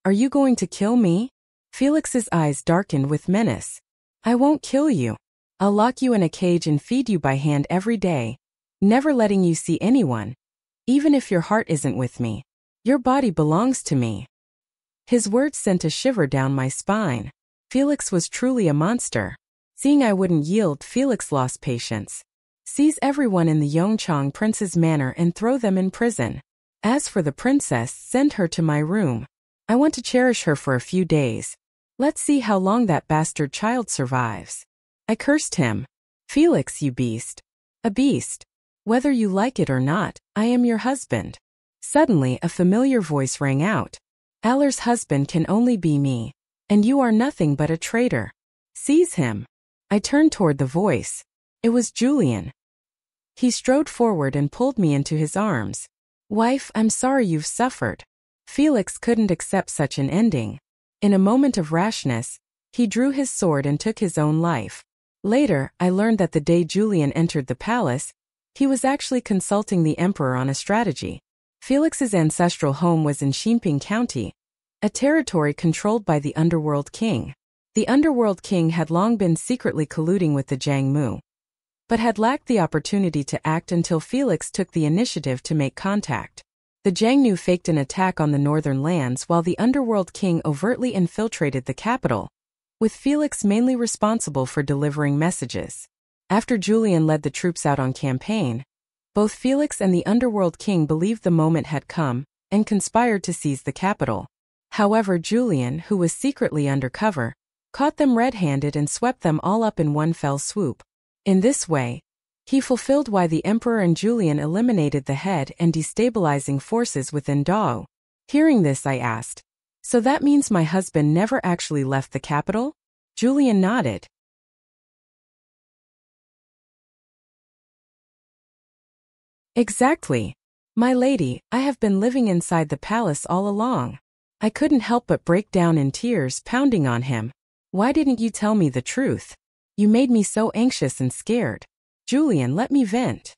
Are you going to kill me? Felix's eyes darkened with menace. I won't kill you. I'll lock you in a cage and feed you by hand every day, never letting you see anyone. Even if your heart isn't with me, your body belongs to me. His words sent a shiver down my spine. Felix was truly a monster. Seeing I wouldn't yield, Felix lost patience. Seize everyone in the Yongchang prince's manor and throw them in prison. As for the princess, send her to my room. I want to cherish her for a few days. Let's see how long that bastard child survives. I cursed him. Felix, you beast. A beast. Whether you like it or not, I am your husband. Suddenly a familiar voice rang out. Aller's husband can only be me. And you are nothing but a traitor. Seize him. I turned toward the voice. It was Julian. He strode forward and pulled me into his arms. Wife, I'm sorry you've suffered. Felix couldn't accept such an ending. In a moment of rashness, he drew his sword and took his own life. Later, I learned that the day Julian entered the palace, he was actually consulting the emperor on a strategy. Felix's ancestral home was in Xinping County, a territory controlled by the Underworld King. The Underworld King had long been secretly colluding with the Jiangmu, but had lacked the opportunity to act until Felix took the initiative to make contact. The Jiangnu faked an attack on the northern lands while the Underworld King overtly infiltrated the capital, with Felix mainly responsible for delivering messages. After Julian led the troops out on campaign, both Felix and the Underworld King believed the moment had come and conspired to seize the capital. However, Julian, who was secretly undercover, caught them red-handed and swept them all up in one fell swoop. In this way, he fulfilled why the Emperor and Julian eliminated the head and destabilizing forces within Dao. Hearing this, I asked, so that means my husband never actually left the capital? Julian nodded. Exactly. My lady, I have been living inside the palace all along. I couldn't help but break down in tears, pounding on him. Why didn't you tell me the truth? You made me so anxious and scared. Julian, let me vent.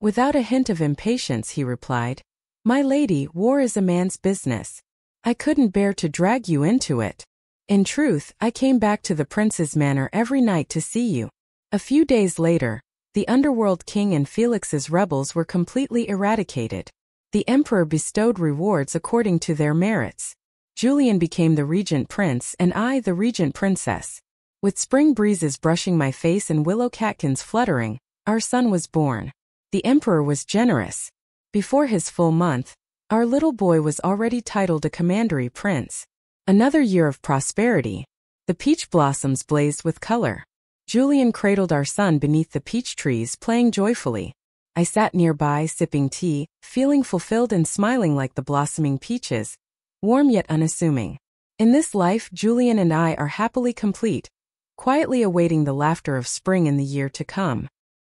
Without a hint of impatience, he replied, My lady, war is a man's business. I couldn't bear to drag you into it. In truth, I came back to the prince's manor every night to see you. A few days later, the Underworld King and Felix's rebels were completely eradicated. The emperor bestowed rewards according to their merits. Julian became the regent prince and I the regent princess. With spring breezes brushing my face and willow catkins fluttering, our son was born. The emperor was generous. Before his full month, our little boy was already titled a commandery prince. Another year of prosperity. The peach blossoms blazed with color. Julian cradled our son beneath the peach trees, playing joyfully. I sat nearby, sipping tea, feeling fulfilled and smiling like the blossoming peaches, warm yet unassuming. In this life, Julian and I are happily complete, quietly awaiting the laughter of spring in the year to come.